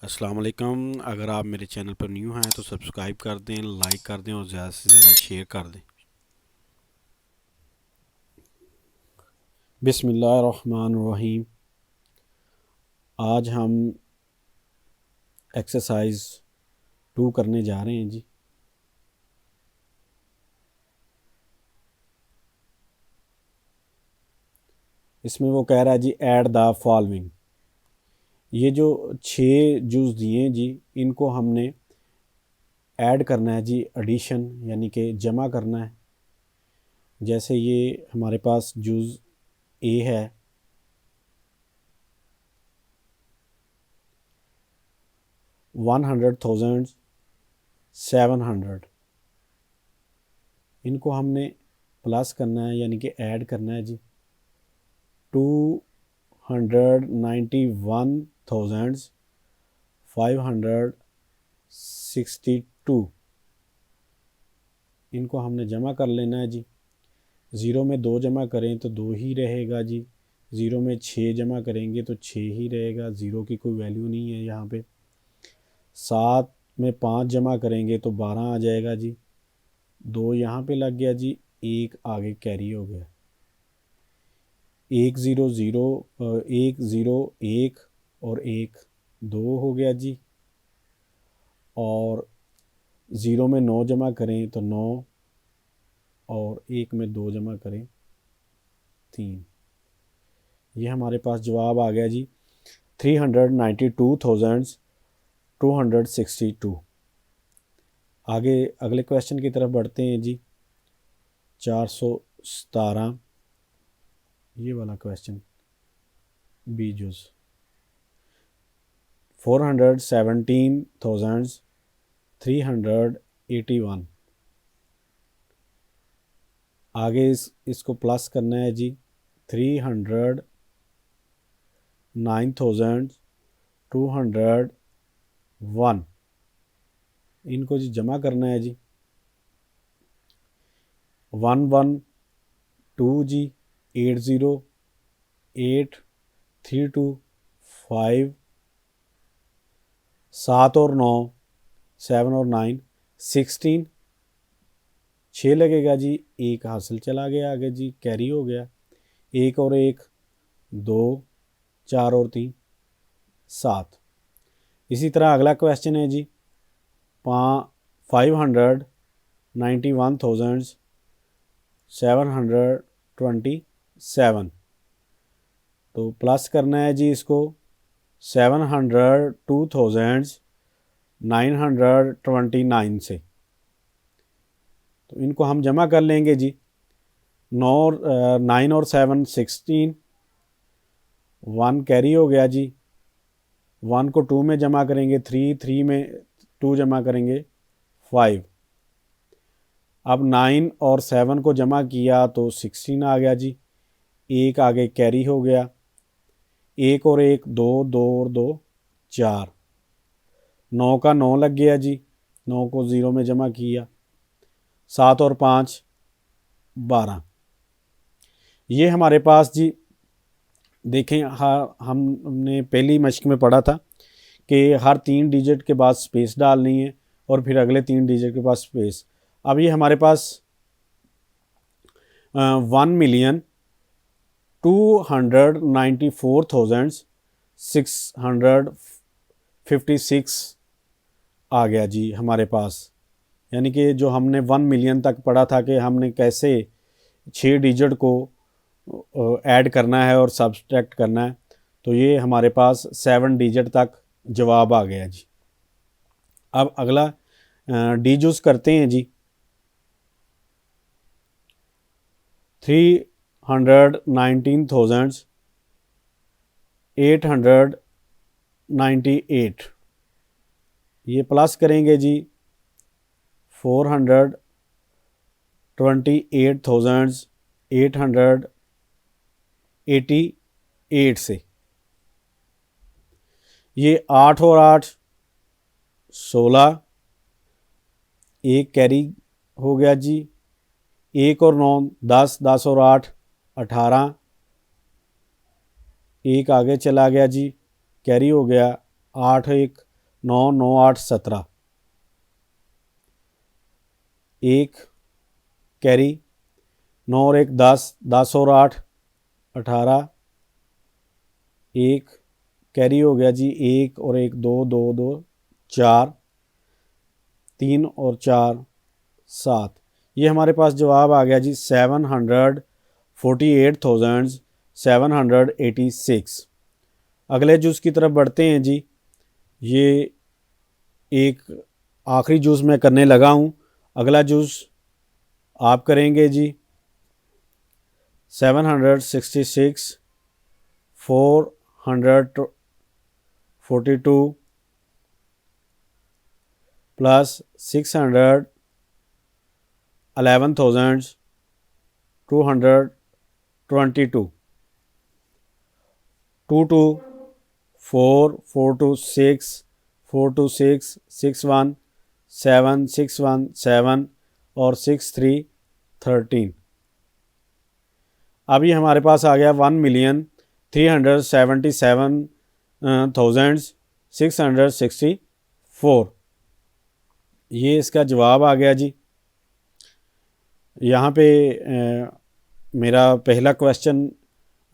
अस्सलाम वालेकुम। अगर आप मेरे चैनल पर न्यू हैं तो सब्सक्राइब कर दें, लाइक कर दें और ज़्यादा से ज़्यादा शेयर कर दें। बिस्मिल्लाहिर्रहमानिर्रहीम। आज हम एक्सरसाइज 2 करने जा रहे हैं जी। इसमें वो कह रहा है जी ऐड द फॉलोइंग। ये जो 6 जूस दिए हैं जी, इनको हमने ऐड करना है जी, एडिशन यानी कि जमा करना है। जैसे ये हमारे पास जूस ए है, 100,700, इनको हमने प्लस करना है यानी कि ऐड करना है जी। 291,562, इनको हमने जमा कर लेना है जी। ज़ीरो में 2 जमा करें तो 2 ही रहेगा जी। ज़ीरो में 6 जमा करेंगे तो 6 ही रहेगा, ज़ीरो की कोई वैल्यू नहीं है यहाँ पे। 7 में 5 जमा करेंगे तो 12 आ जाएगा जी। 2 यहाँ पे लग गया जी, 1 आगे कैरी हो गया। 1 0 0 1 0 1 और 1 2 हो गया जी। और 0 में 9 जमा करें तो 9 और 1 में 2 जमा करें 3। ये हमारे पास जवाब आ गया जी 392,262। आगे अगले क्वेश्चन की तरफ बढ़ते हैं जी। 417 ये वाला क्वेश्चन बी जूस। 417,381। आगे इसको प्लस करना है जी। 309,201, इनको जी जमा करना है जी। 112 जी, 80, 8, 32, 5, 7 और 9, 7 और 9, 16, 6 लगेगा जी। 1 हासिल चला गया आगे जी, कैरी हो गया। 1 और 1 2, 4 और 3 7। इसी तरह अगला क्वेश्चन है जी 591,727। तो प्लस करना है जी इसको 702,929 से। तो इनको हम जमा कर लेंगे जी। 9 और 7 16, 1 कैरी हो गया जी। 1 को 2 में जमा करेंगे 3, 3 में 2 जमा करेंगे 5। अब 9 और 7 को जमा किया तो 16 आ गया जी। 1 आगे कैरी हो गया। 1 और 1 2, 2 और 2 4। 9 का 9 लग गया जी। 9 को 0 में जमा किया। 7 और 5 12। ये हमारे पास जी देखें, हमने पहली मश्क में पढ़ा था कि हर 3 डिजिट के बाद स्पेस डालनी है और फिर अगले 3 डिजिट के बाद स्पेस। अब ये हमारे पास 1,294,656 आ गया जी हमारे पास। यानी कि जो हमने 1 मिलियन तक पढ़ा था कि हमने कैसे 6 डिजिट को ऐड करना है और सब्सट्रैक्ट करना है, तो ये हमारे पास 7 डिजिट तक जवाब आ गया जी। अब अगला डीजूस करते हैं जी। 319,898, ये प्लस करेंगे जी 428,888 से। ये 8 और 8 16, 1 कैरी हो गया जी। 1 और 9 10, 10 और 8 18, 1 आगे चला गया जी, कैरी हो गया। 8 1 9 9 8 17, एक कैरी, 9 और 1 10, 10 और 8 18, एक कैरी हो गया जी, 1 और 1 2 2 2 4, 3 और 4 7। ये हमारे पास जवाब आ गया जी 748,786। अगले जूस की तरफ बढ़ते हैं जी। ये एक आखिरी जूस मैं करने लगा हूँ। अगला जूस आप करेंगे जी 766, 442 प्लस 600, 11,222, 2 2 4 4 2 6 4 2 6 6 1 7 6 1 7 और 6 3 13। अभी हमारे पास आ गया 1,377,664। ये इसका जवाब आ गया जी। यहाँ पे मेरा पहला क्वेश्चन